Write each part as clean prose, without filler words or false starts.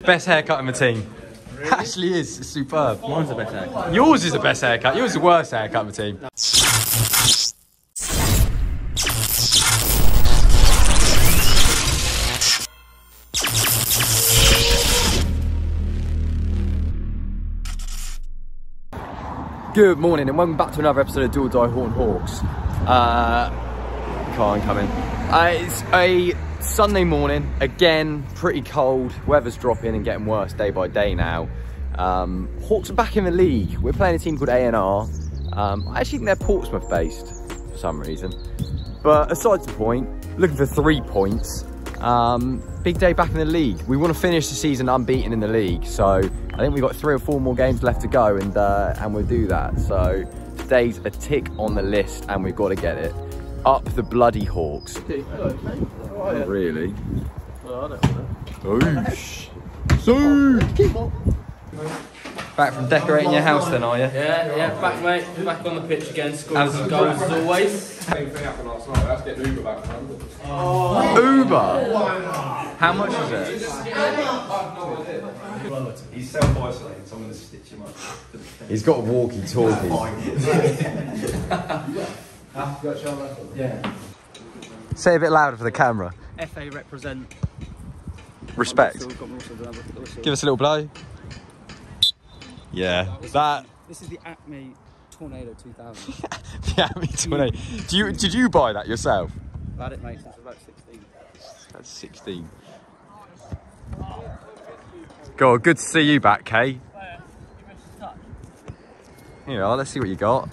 Best haircut in the team. Really? Actually is. It's superb. Mine's the best haircut. Yours is the best haircut. Yours is the worst haircut in the team. Good morning and welcome back to another episode of Do or Die Horton Hawks. Come in. It's a Sunday morning, again, pretty cold. Weather's dropping and getting worse day by day now. Hawks are back in the league. We're playing a team called A&R. I actually think they're Portsmouth based for some reason. But aside the point, looking for 3 points. Big day back in the league. We want to finish the season unbeaten in the league, so I think we've got 3 or 4 more games left to go, and we'll do that. So today's a tick on the list, and we've got to get it. Up the bloody Hawks. Oh, really? Oh, Oosh. So back from decorating your house then, are you? Yeah, back mate, back on the pitch again, scoring some goals as always. Same thing happened last night, I had to get an Uber back from London. Uber? How much was it? He's self-isolating, so I'm going to stitch him up. He's got a walkie-talkie. Yeah. Say a bit louder for the camera. FA represent. Respect. Give us a little blow. Yeah, that. This is the Acme Tornado 2000. The Acme Tornado. Did you buy that yourself? I've had it, mate, since I was about 16. That's 16. God, good to see you back, Kay. Here you are, let's see what you got.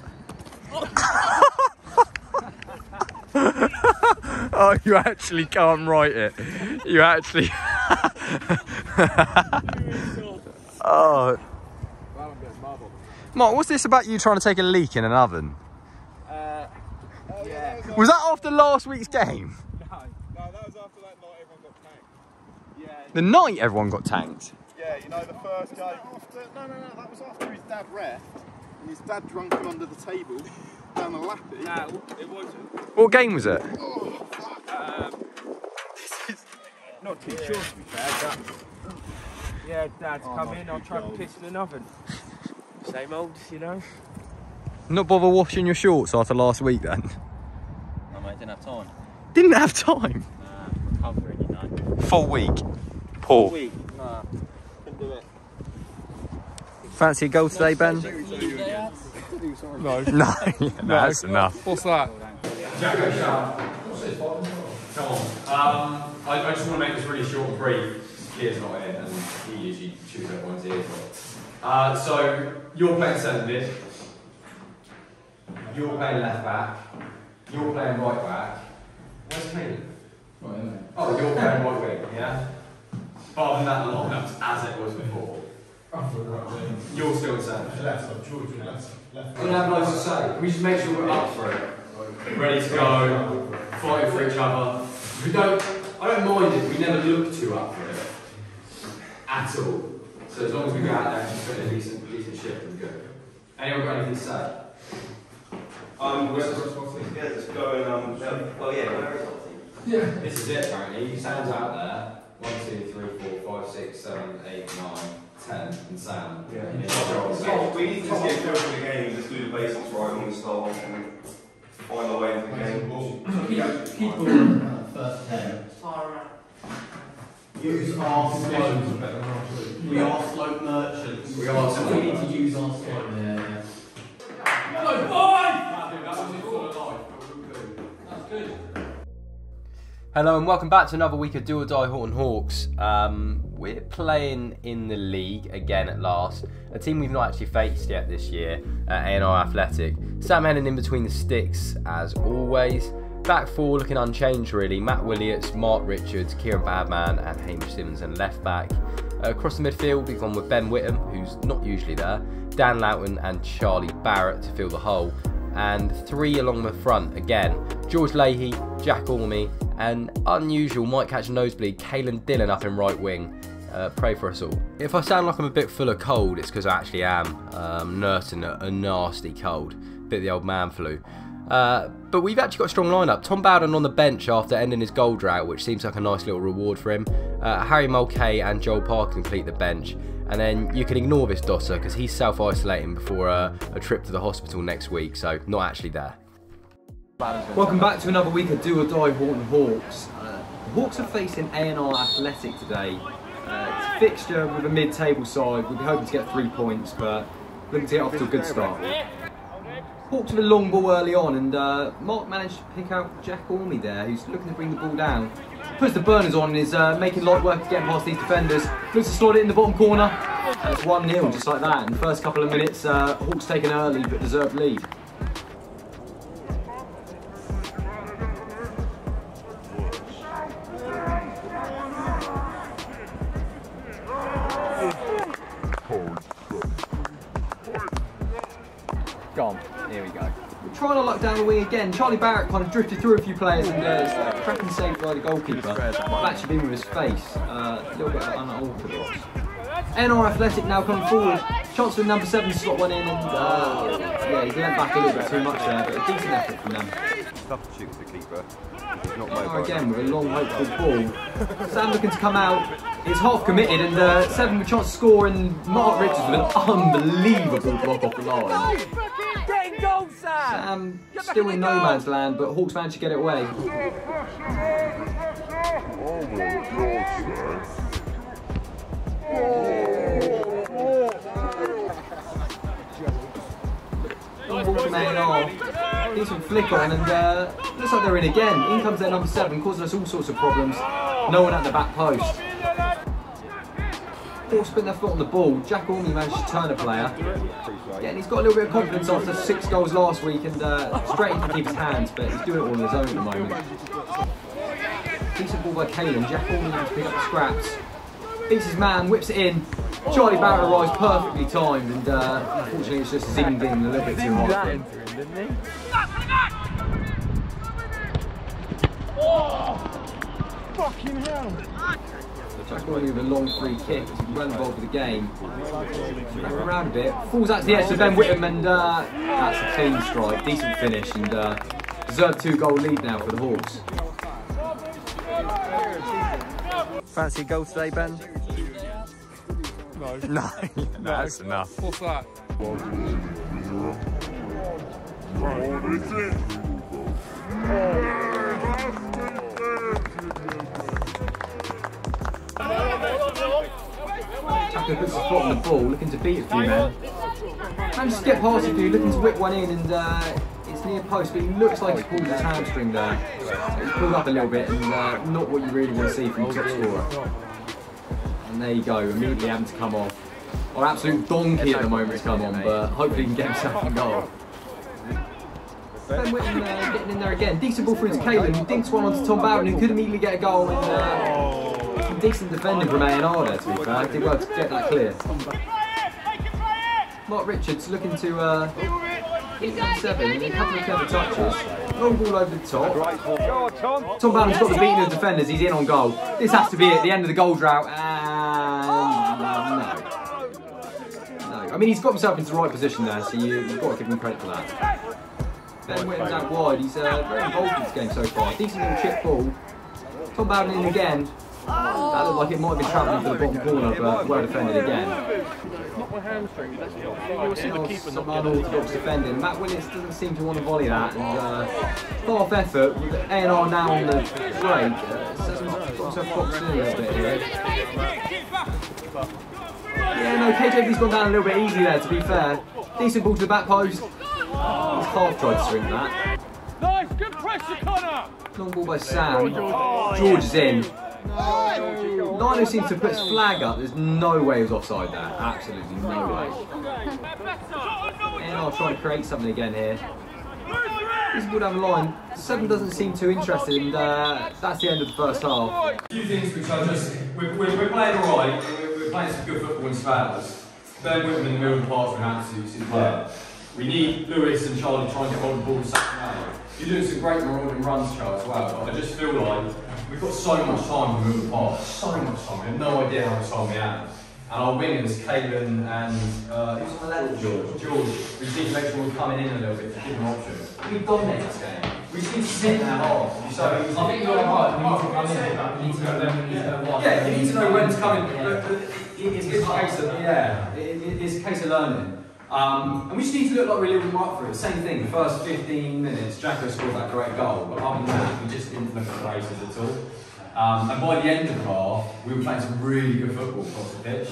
Oh, you actually can't write it. You actually... Oh. Mark, what's this about you trying to take a leak in an oven? Yeah. Was that after last week's game? No, that was after that night everyone got tanked. Yeah. The night everyone got tanked? Yeah, you know the first game after... No, that was after his dad ref. And his dad drunk him under the table down the lappy. No, it wasn't. What game was it? Oh, fuck. This is not too sure to be fair, but... Yeah, Dad's come in, I'll try and piss in an oven. Same old, you know. Not bother washing your shorts after last week then? No mate, didn't have time. Didn't have time? Recovering, you know. Full week. Poor. Nah, couldn't do it. Fancy a goal today, Ben? No. No, that's enough. What's that? Jacko Sharp. Come on. I just want to make this really short and brief. Keir's not in, and he usually chews everyone's ears off. So, you're playing centre mid. You're playing left back. You're playing right back. Where's Kane? Right, isn't it? Oh, you're playing right wing, yeah? Apart from that lineup as it was before. You're still in centre. Left, George, left. We don't have loads to say. We just make sure we're up for it. Ready to go, fighting for each other. I don't mind if we never look too up for it. At all. So as long as we go out there and just put in a decent shift, we're good. Anyone got anything to say? Let's go and well, yeah, where is it? Yeah. This is it apparently. Sam's out there. 1, 2, 3, 4, 5, 6, 7, 8, 9, 10, and Sam. Yeah. We need to just get through the game, just do the basics right when we start and find our way into the game. Keep on first 10. Use our slope. We are slope merchants. We are, so we need to use our slope. Yeah. Hello, boys! Hello and welcome back to another week of Do or Die Horton Hawks. We're playing in the league again at last. A team we've not actually faced yet this year, A&R Athletic. Sam Hennon in between the sticks as always. Back four looking unchanged really. Matt Williots, Mark Richards, Kieran Badman and Hamish Simmons and left back. Across the midfield we've gone with Ben Whittam, who's not usually there, Dan Loughton and Charlie Barrett to fill the hole. And 3 along the front again, George Leahy, Jack Ormey and unusual, might catch a nosebleed, Caelan Dillon up in right wing. Pray for us all. If I sound like I'm a bit full of cold, it's because I actually am nursing a nasty cold. Bit of the old man flu. But we've actually got a strong lineup. Tom Bowden on the bench after ending his goal drought, which seems like a nice little reward for him. Harry Mulcahy and Joel Parker complete the bench. And then you can ignore this Dosser because he's self-isolating before a trip to the hospital next week, so not actually there. Welcome back to another week of Do or Die Horton Hawks. The Hawks are facing A&R Athletic today. It's a fixture with a mid-table side. We'll be hoping to get 3 points, but looking to get off to a good start. Hawks with a long ball early on, and Mark managed to pick out Jack Ormey there, who's looking to bring the ball down. Puts the burners on and is making light work of getting past these defenders. Looks to slot it in the bottom corner. And it's 1-0 just like that. In the first couple of minutes, Hawks take an early but deserved lead. Gone. Here we go. We're trying to lock down the wing again. Charlie Barrett kind of drifted through a few players and cracking save by the goalkeeper. Might have actually been with his face. A little bit unorthodox. A&R Athletic now coming forward. Chance for number 7 to slot one in, and yeah, he's leant back a little bit too much there, but a decent effort from them. Tough to shoot the keeper. Again with a long hopeful ball. Sam looking to come out. He's half committed, and 7 with a chance to score, and Mark Richards with an unbelievable block off the line. Getting goal, Sam! Sam still in no man's land, but Hawks managed to get it away. Ball from A&R. Decent flick on, and looks like they're in again. In comes their number 7, causing us all sorts of problems. No one at the back post. Hawks putting their foot on the ball. Jack Ormey managed to turn a player. Yeah, and he's got a little bit of confidence after 6 goals last week, and straight into keep his hands, but he's doing it all on his own at the moment. Decent ball by Kalen. Jack Ormey managed to pick up the scraps. Beats his man, whips it in. Charlie Barrett arrives perfectly timed, and unfortunately it's just zinged in a little bit too hard. Fucking hell! Jack Ormey with a long free kick. He's well involved with the game. Back around a bit. Falls out to the edge to Ben Whittam, and that's a clean strike. Decent finish, and deserved 2-goal lead now for the Hawks. Fancy a goal today, Ben? No. No, that's enough. What's that? Tucker puts his foot on the ball, looking to beat a few men. Managed to get past a few, looking to whip one in, and it's near post, but he looks like he's pulled his hamstring there. So he's pulled up a little bit, and not what you really want to see from your top scorer. And there you go, immediately having to come off. Our absolute donkey at the moment has come on, but hopefully he can get himself a goal. Ben Whittam getting in there again. Decent ball through to Kalen, who dinks one onto Tom Bowden, who could immediately get a goal. And some decent defending from A&R there, to be fair. Did well to get that clear. Mark Richards looking to hit that 7, and a couple of clever touches. Long ball over the top. Tom Bowden's got the beating of the defenders, he's in on goal. This has to be it, the end of the goal drought, and no. I mean, he's got himself into the right position there, so you've got to give him credit for that. Ben Whittam's out wide, he's very involved in this game so far. Decent little chip ball. Tom Bowden in again. That looked like it might have been travelling for the bottom corner, but well defended again. Not my hamstring. Some unorthodox defending. Matt Willis doesn't seem to want to volley that, and half effort with A&R now on the break. Sessions got himself boxed in a little bit here. Yeah, no, KJB's gone down a little bit easy there, to be fair. Decent ball to the back post. He's half tried to swing that. Nice, good pressure, Connor! Long ball by Sam. George is in. Lino seems to put his flag up. There's no way he was offside there. Absolutely no way. A&R trying to create something again here. This ball down the line. 7 doesn't seem too interested, and that's the end of the first half. A few things which I just... We're playing alright, we're playing some good football in spells. Ben Whittam in the middle of the park with an absolute superb. We need Lewis and Charlie trying to get hold of the ball second way. You're doing some great marauding runs, Charles, as well, but I just feel like we've got so much time to move the park, so much time. We have no idea how much time we have. And our wingers, Kalen and who's on the left? George. We just need to make sure we're coming in a little bit to give them options. We dominated this game. We We just need to sit now. So I think you're right. We need to come in. We need to go there. We need to go wide. Yeah, you need to know when to come in. It's a case of it's a case of learning. And we just need to look like we're living right for it. Same thing. The first 15 minutes, Jacko scored that great goal, but other than that, we just didn't look at the races at all. And by the end of the half, we were playing some really good football across the pitch.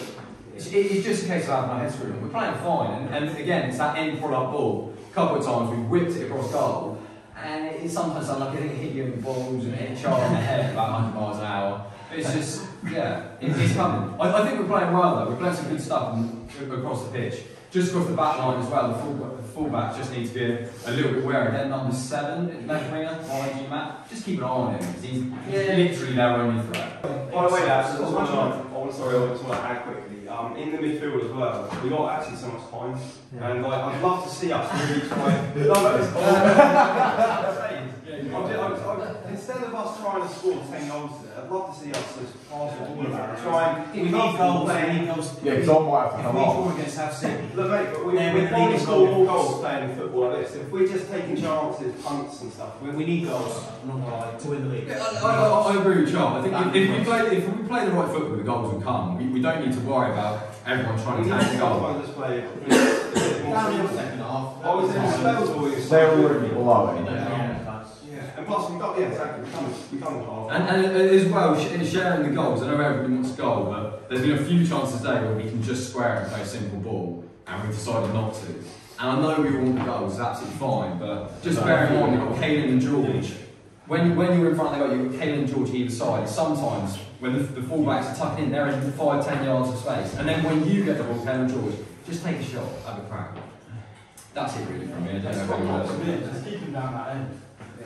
It's just a case of having our heads screwed on. We're playing fine, and again, it's that end product ball. A couple of times we whipped it across goal, and it's sometimes unlucky. I think it hit you in the balls and it hit Charlie in the head about 100 miles an hour. It's just, it's coming. I think we're playing well though. We're playing some good stuff across the pitch. Just across the back line as well, the fullback just needs to be a little bit wary. Then number 7, Metringer, IG Matt, just keep an eye on him because he's literally their only threat. By the way, lads, I just want to add quickly. In the midfield as well, we got actually so much time, and like I'd love to see us really try. Instead of us trying to score 10 goals there, I'd love to see us just pass the ball about. Try. We need goals. We need goals. Yeah, because I might have to come off. If we draw against FC, look mate, but we've only scored more goals playing football like this. If we're just taking chances, punts and stuff, we need goals. To win the league. I agree with Charles. I think if we play the right football, the goals will come. We don't need to worry about everyone trying to take the goal. Just play a bit more second half. They're already below it. And plus we got exactly. We come half. And as well, sharing the goals. I know everybody wants a goal, but there's been a few chances today where we can just square and play a simple ball, and we've decided not to. And I know we all want the goals, it's absolutely fine, but just bear in mind you've got Caelan and George. When you're in front of the goal, you've got Caelan and George either side. Sometimes when the fullbacks are tucking in, they're in 5-10 yards of space. And then when you get the ball, Caelan and George, just take a shot, have a crack. That's it really from me. I don't know if anyone else. Just keep them down that end.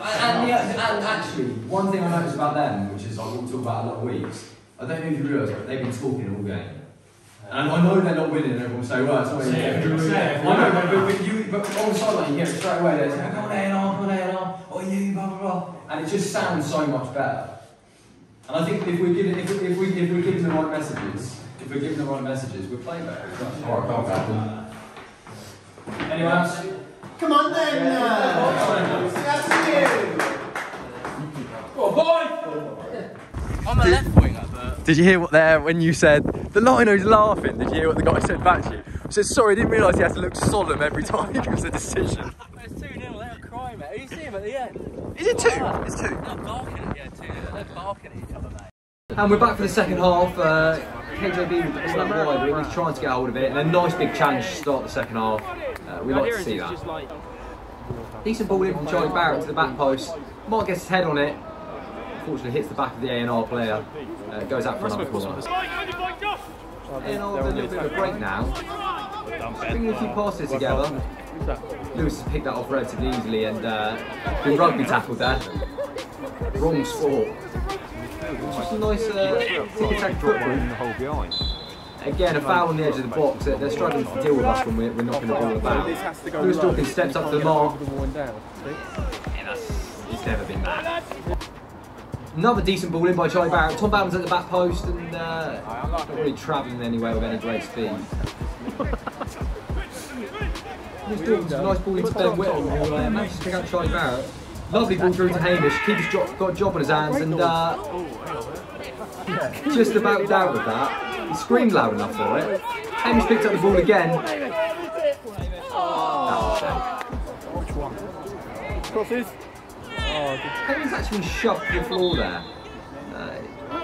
And actually, one thing I noticed about them, which is I will talk about a lot of weeks, I don't know if you realise, but they've been talking all game. And I know they're not winning, and everyone will say, well, it's not winning. I know, but on the sideline, you get it straight away, they're saying, come on, A&R, oh, you, blah, blah, blah. And it just sounds so much better. And I think if we're giving the right messages, we're playing better. Alright, calm down. Anyone else? Come on then! That's you! Go on, boy! I'm a left winger, but... Did you hear what there when you said the lino's laughing? Did you hear what the guy said back to you? He said, sorry, I didn't realise he had to look solemn every time it was a decision. It's 2-0, they'll cry, mate. You see him at the end? Is it 2? It's 2. They're barking at the end, 2-0. They're barking at each other, mate. And we're back for the second half. KJB was that wide, but he's trying to get hold of it. And a nice big challenge to start the second half. We like to see that. Decent ball in from Charlie Barrett to the back post. Mark gets his head on it. Unfortunately hits the back of the A&R player. Goes out for another corner. A&R with a little bit of a break now. Bringing a few passes together. Lewis has picked that off relatively easily and been rugby tackled there. Wrong sport. Just a nice tick-attack football. Again, a foul on the edge of the box. They're struggling to deal with us when we're knocking the ball about. Lewis Dawkins steps up to the mark. It's never been that. Another decent ball in by Charlie Barrett. Tom Bowden's at the back post and not really travelling anywhere with any great speed. Lewis Dawkins, a nice ball into Ben Whittle, who manages to pick out Charlie Barrett. Lovely ball through to Hamish. Keeper's got a job on his hands and just about down with that. He screamed loud enough for it. Hamish picked up the ball again. Which one? Crosses? Hamish actually been shoved to the floor there.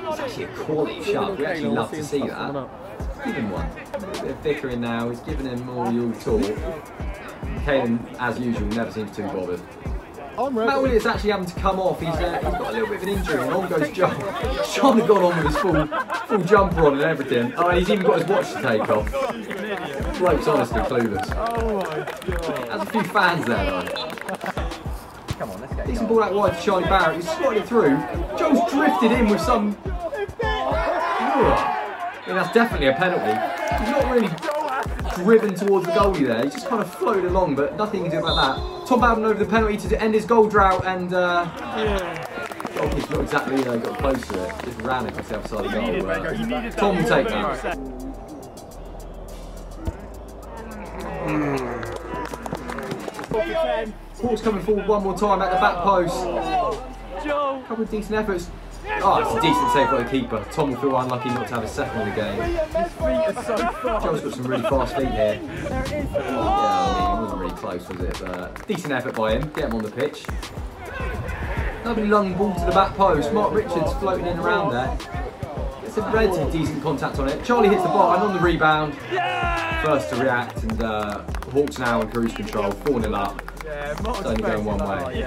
It's actually a quality shove. We actually love to see that. Give him one. A bit of bickering now. He's giving him more you'll talk. Caelan, as usual, never seems too bothered. Matt Williett's actually having to come off. He's got a little bit of an injury and on goes John. John had gone on with his full jumper on and everything. Oh, and he's even got his watch to take off. Bloke's honestly clueless. Oh my god. There's a few fans there though. Come on, let's go. Decent ball out wide to Charlie Barrett. He's slotted it through. Joel's drifted in with some... I mean, that's definitely a penalty. He's not really driven towards the goalie there. He's just kind of floated along, but nothing you can do about that. Tom Bowden over the penalty to end his goal drought, and goalkeeper's not exactly got close to it. Just ran across the other side of the goal. Tom will take that. Hawks coming forward one more time at the back post. A couple of decent efforts. Oh, it's a decent save by the keeper. Tom will feel unlucky not to have a second of the game. His feet are so fast. Joel's got some really fast feet here. Yeah, I mean, it wasn't really close, was it? But decent effort by him. Get him on the pitch. Lovely long ball to the back post. Mark Richards floating in around there. Gets a relatively decent contact on it. Charlie hits the bar and on the rebound. First to react, and Hawks now in cruise control, 4-0 up. It's only going one way.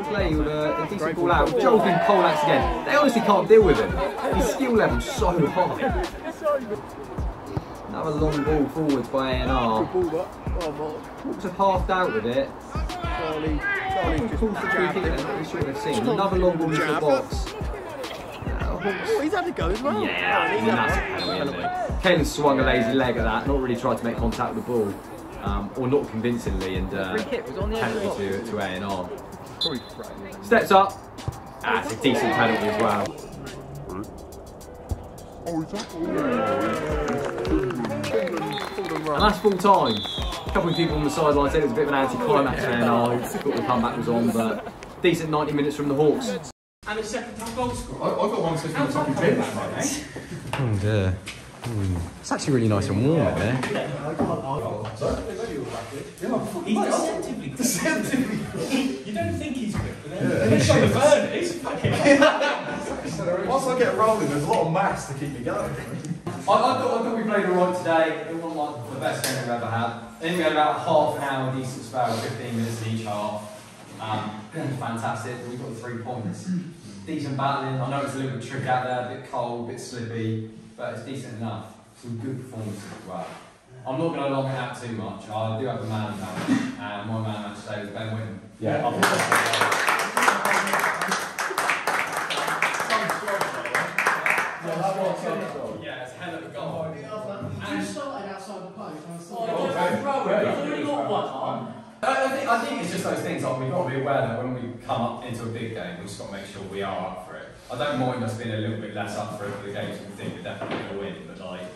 Play with a decent ball out. Joel's been poleaxed again. They honestly can't deal with him. His skill level's so high. Another long ball forwards by A&R. Hawks have halved out with it. Calls for free kick there, not really sure they've seen. Another long ball into the box. He's had a go as well. Yeah, Caelan swung a lazy leg at that, not really tried to make contact with the ball. Or not convincingly, and penalty to A&R. Steps up. It's a decent penalty as well. And that's full time. A couple of people on the sideline said it was a bit of an anti-climax for A&R. Thought the comeback was on, but decent 90 minutes from the Hawks. And a second time goal scorer. I've got one second on top of bench, mate. Oh dear. It's actually really nice and warm in there. He's deceptively good. You don't think he's good, but then he's on the burn. He's fucking. Once I get rolling, there's a lot of mass to keep me going. I thought we played alright today. It wasn't like the best game we've ever had. I think we had about half an hour decent spell, 15 minutes in each half. Fantastic. We got the 3 points. Decent battling. I know it's a little bit tricky out there, a bit cold, a bit slippy, but it's decent enough. Some good performances as well. I'm not going to long it out too much. I do have a man match, and my man match today was Ben Whitten. Yeah. Yeah, it's a hell of a goal. You started outside the post. He's already got one on. I think it's just those things, like we've got to be aware that when we come up into a big game, we've just got to make sure we are up for it. I don't mind us being a little bit less up for it for the games we think we're definitely going to win, but like,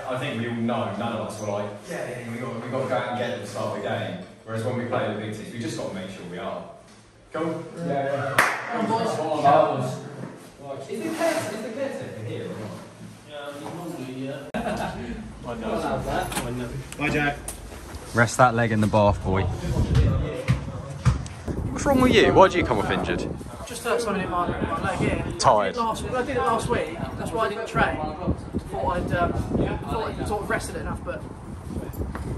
I think we all know, none of us were like, yeah, we've got to go out and get it at the start of the game. Whereas when we play the big teams, we just got to make sure we are. Cool? Yeah. Is the caretaker here or not? Yeah, normally, Bye, Jack. Rest that leg in the bath, boy. What's wrong with you? Why did you come off injured? Just hurt something in my leg here. Tired. I did it last week. That's why I didn't train. Thought I'd sort of rested it enough, but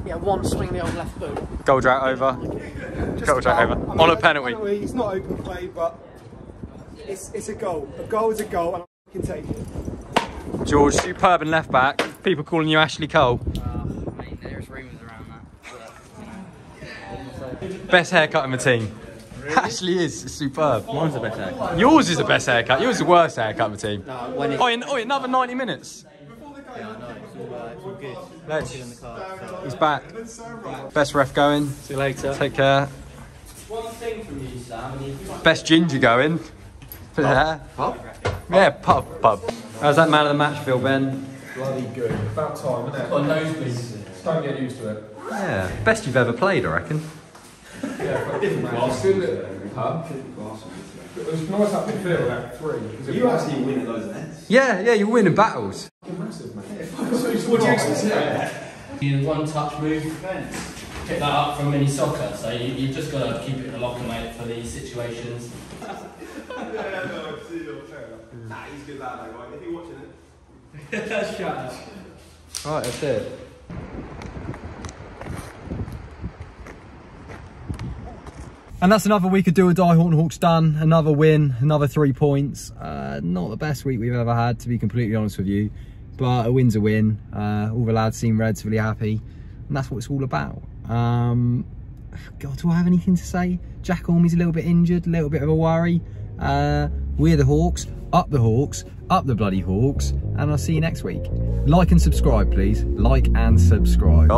yeah, one swing in the old left boot. Goal drought over. Goal drought over. On a penalty. It's not open play, but it's a goal. A goal is a goal, and I can take it. George, superb and left back. People calling you Ashley Cole. Mate, there's rumours around that. Best haircut in the team. Really? Ashley is superb. Mine's the best haircut. Yours is the best haircut. Yours is the worst haircut in the team. No, when Another 90 minutes. Yeah, I know. It's all good. Ledge. In the car, so. He's back. Best ref going. See you later. Take care. One thing from you, Sam. Best ginger going. Pub? Yeah, pub. How's that man of the match feel, Ben? Bloody good. About time, isn't it? On nosebleeds. Don't get used to it. Yeah, best you've ever played, I reckon. Yeah, but different class. Pub. It was nice up midfield at 3. You actually win at those events. Yeah, you're winning battles. Massive, mate. What do you expect? You one touch move. Pick that up from mini soccer, so you've just got to keep it in a locker, mate, for these situations. Yeah, no, see, fair enough. Nah, he's good lad, though, right? If you're watching it. Shut up. Right, that's it. And that's another week of Do or Die Horton Hawks done. Another win, another 3 points. Not the best week we've ever had, to be completely honest with you. But a win's a win. All the lads seem relatively happy. And that's what it's all about. God, do I have anything to say? Jack Ormey's a little bit injured, a little bit of a worry. We're the Hawks, up the bloody Hawks, and I'll see you next week. Like and subscribe, please. Like and subscribe.